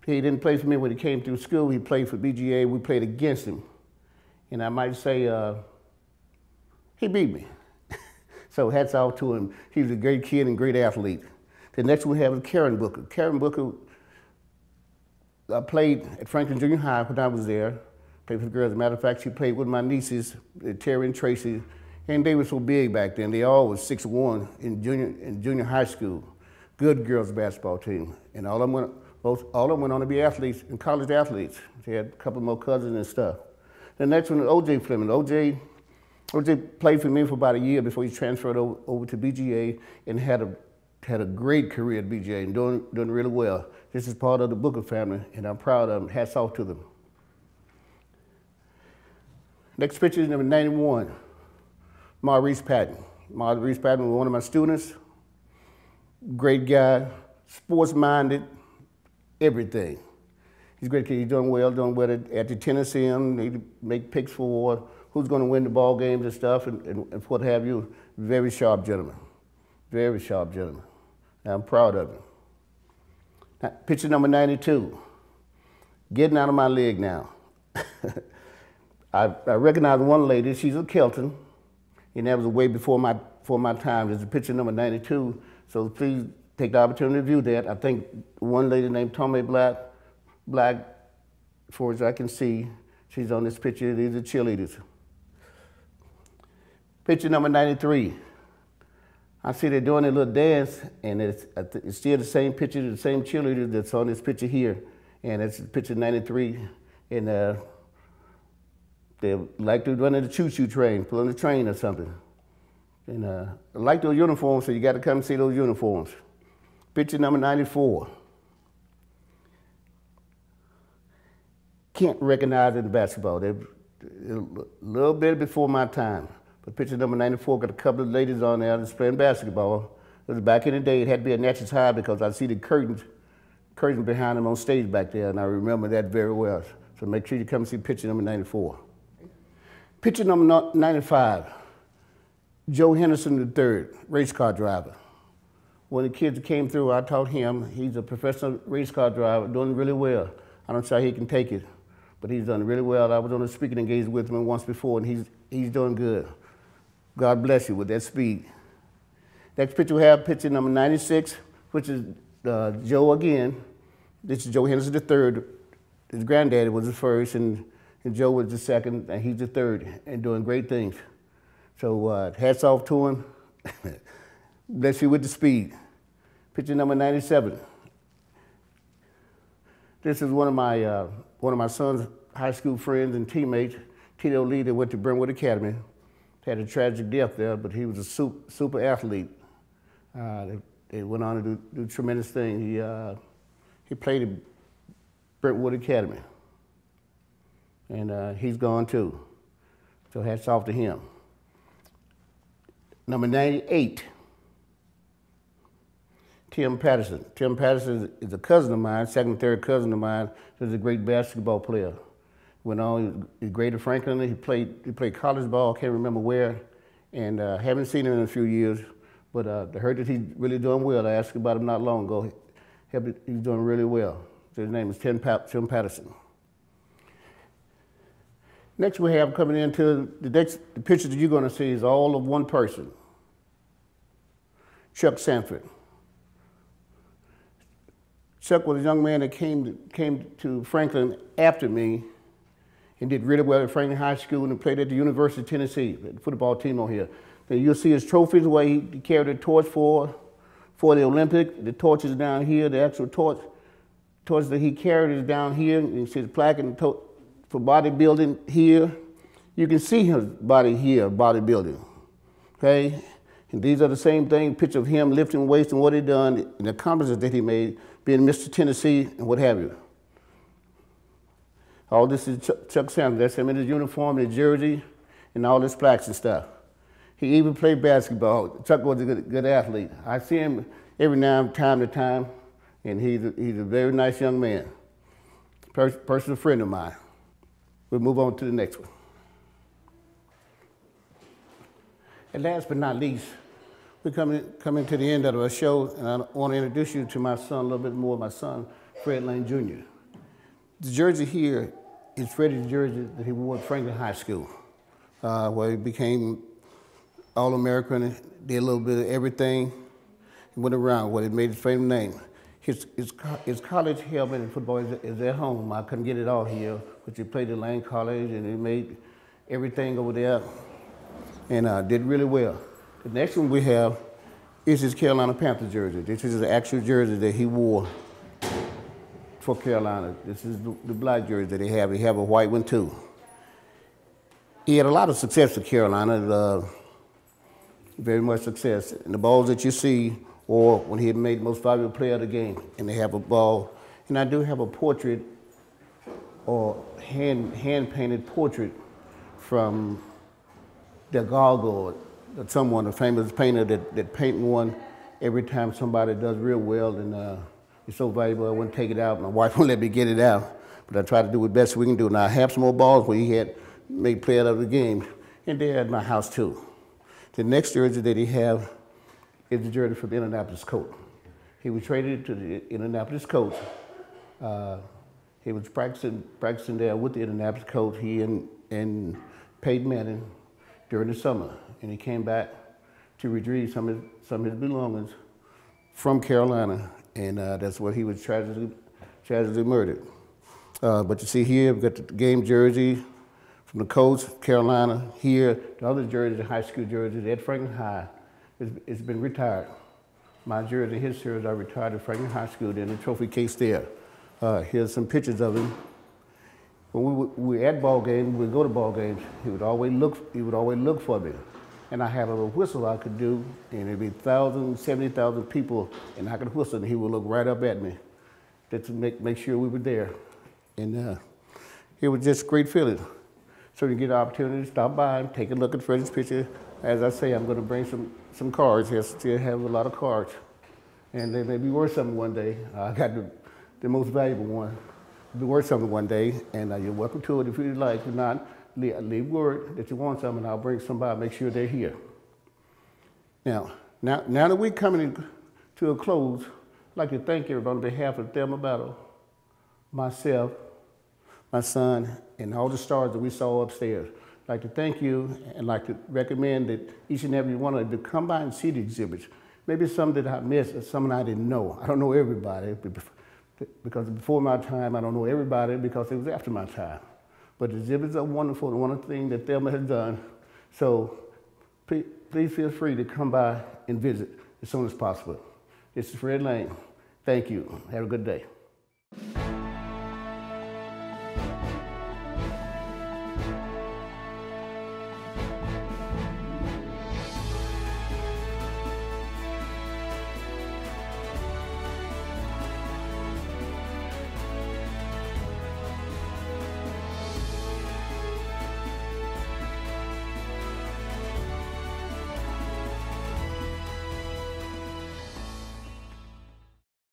He didn't play for me when he came through school. He played for BGA. We played against him. And I might say he beat me. So hats off to him. He was a great kid and great athlete. The next one we have is Karen Booker. Karen Booker played at Franklin Junior High when I was there. Played for the girls. As a matter of fact, she played with my nieces, Terry and Tracy, and they were so big back then. They all was 6'1" in junior high school. Good girls basketball team. And all of them went on to be athletes and college athletes. They had a couple more cousins and stuff. The next one is O.J. Fleming. O.J. played for me for about a year before he transferred over to BGA and had a great career at BGA and doing really well. This is part of the Booker family, and I'm proud of them. Hats off to them. Next picture is number 91, Maurice Patton. Maurice Patton was one of my students. Great guy, sports-minded, everything. He's a great kid. He's doing well at the Tennessean. He make picks for who's going to win the ball games and stuff and what have you. Very sharp gentleman. Very sharp gentleman. And I'm proud of him. Now, picture number 92. Getting out of my league now. I recognize one lady. She's a Kelton. And that was way before my time. There's a picture number 92. So please take the opportunity to view that. I think one lady named Tommy Black, as far as I can see, she's on this picture. These are cheerleaders. Picture number 93. I see they're doing a little dance, and it's still the same picture, the same cheerleader that's on this picture here. And it's picture 93. And they're like they're running the choo-choo train, pulling the train or something. And I like those uniforms, so you got to come see those uniforms. Picture number 94. Can't recognize it in basketball. They're a little bit before my time. But picture number 94 got a couple of ladies on there that's playing basketball. It was back in the day, it had to be at Natchez High because I see the curtains behind them on stage back there, and I remember that very well. So make sure you come see picture number 94. Picture number 95, Joe Henderson III, race car driver. When the kids came through, I taught him. He's a professional race car driver, doing really well. I'm not sure he can take it, but he's done really well. I was on a speaking engagement with him once before, and he's doing good. God bless you with that speed. Next picture we have picture number 96, which is Joe again. This is Joe Henderson III. His granddaddy was the first, and Joe was the second, and he's the third, and doing great things. So hats off to him. Bless you with the speed. Picture number 97. This is one of my son's high school friends and teammates, Tito Lee, that went to Brentwood Academy. Had a tragic death there, but he was a super athlete. They went on to do tremendous things. He played at Brentwood Academy, and he's gone too. So hats off to him. Number 98, Tim Patterson. Tim Patterson is a cousin of mine, second, third cousin of mine. He's a great basketball player. Went on, he's great at Franklin. He played college ball, can't remember where, and haven't seen him in a few years, but I heard that he's really doing well. I asked about him not long ago. He's doing really well. So his name is Tim Patterson. Next we have coming into the picture that you're going to see is all of one person, Chuck Sanford. Chuck was a young man that came to Franklin after me, and did really well at Franklin High School and played at the University of Tennessee, the football team on here. Then you'll see his trophies where he carried a torch for the Olympic. The torch is down here. The actual torch that he carried is down here. You see the plaque for bodybuilding here. You can see his body here, bodybuilding, okay? And these are the same thing, picture of him lifting weights and what he done, and the accomplishments that he made, being Mr. Tennessee and what have you. All this is Chuck Sanford. That's him in his uniform, his jersey, and all his plaques and stuff. He even played basketball. Chuck was a good athlete. I see him every time to time, and he's a very nice young man. Personal friend of mine. We'll move on to the next one. And last but not least, we're coming to the end of our show, and I want to introduce you to my son a little bit more, my son, Fred Lane Jr. The jersey here is Freddie's jersey that he wore at Franklin High School, where he became All-American, did a little bit of everything. He went around where he made his famous name. His college helmet in football is at home. I couldn't get it all here, but he played at Lane College and he made everything over there and did really well. The next one we have is his Carolina Panthers jersey. This is the actual jersey that he wore for Carolina. This is the black jersey that they have. They have a white one too. He had a lot of success with Carolina, very much success. And the balls that you see, or when he had made the most valuable player of the game, and they have a ball. And I do have a portrait, or hand-painted portrait from the Gargoyle, someone, a famous painter that paint one every time somebody does real well, and it's so valuable I wouldn't take it out. My wife won't let me get it out, but I try to do the best we can do. Now I have some more balls where he had made player of the game, and they're at my house too. The next jersey that he have is the jersey from the Indianapolis Colts. He was traded to the Indianapolis Colts. He was practicing there with the Indianapolis Colts, he and Peyton Manning, during the summer. And he came back to retrieve some of his belongings from Carolina, and that's where he was tragically murdered. But you see here, we've got the game jersey from the Colts, Carolina. Here, the other jersey, the high school jersey, at Franklin High. has been retired. My jersey and his series are retired at Franklin High School. They're in the trophy case there. Here's some pictures of him. When we were at ball games, we would go to ball games, he would always look for me. And I had a little whistle I could do, and it'd be 70,000 people, and I could whistle, and he would look right up at me just to make sure we were there. And it was just a great feeling. So you get an opportunity to stop by and take a look at Freddie's picture. As I say, I'm going to bring some cards. I still have a lot of cards. And they may be worth something one day. I got the most valuable one. It'll be worth something one day, and you're welcome to it if you'd like. If not, leave word that you want something, and I'll bring somebody, make sure they're here. Now that we're coming to a close, I'd like to thank everybody on behalf of Thelma Battle, myself, my son, and all the stars that we saw upstairs. I'd like to thank you and like to recommend that each and every one of you to come by and see the exhibits. Maybe some that I missed or some I didn't know. I don't know everybody because before my time, I don't know everybody because it was after my time. But the exhibits are wonderful and one of the things that Thelma has done. So please feel free to come by and visit as soon as possible. This is Fred Lane. Thank you. Have a good day.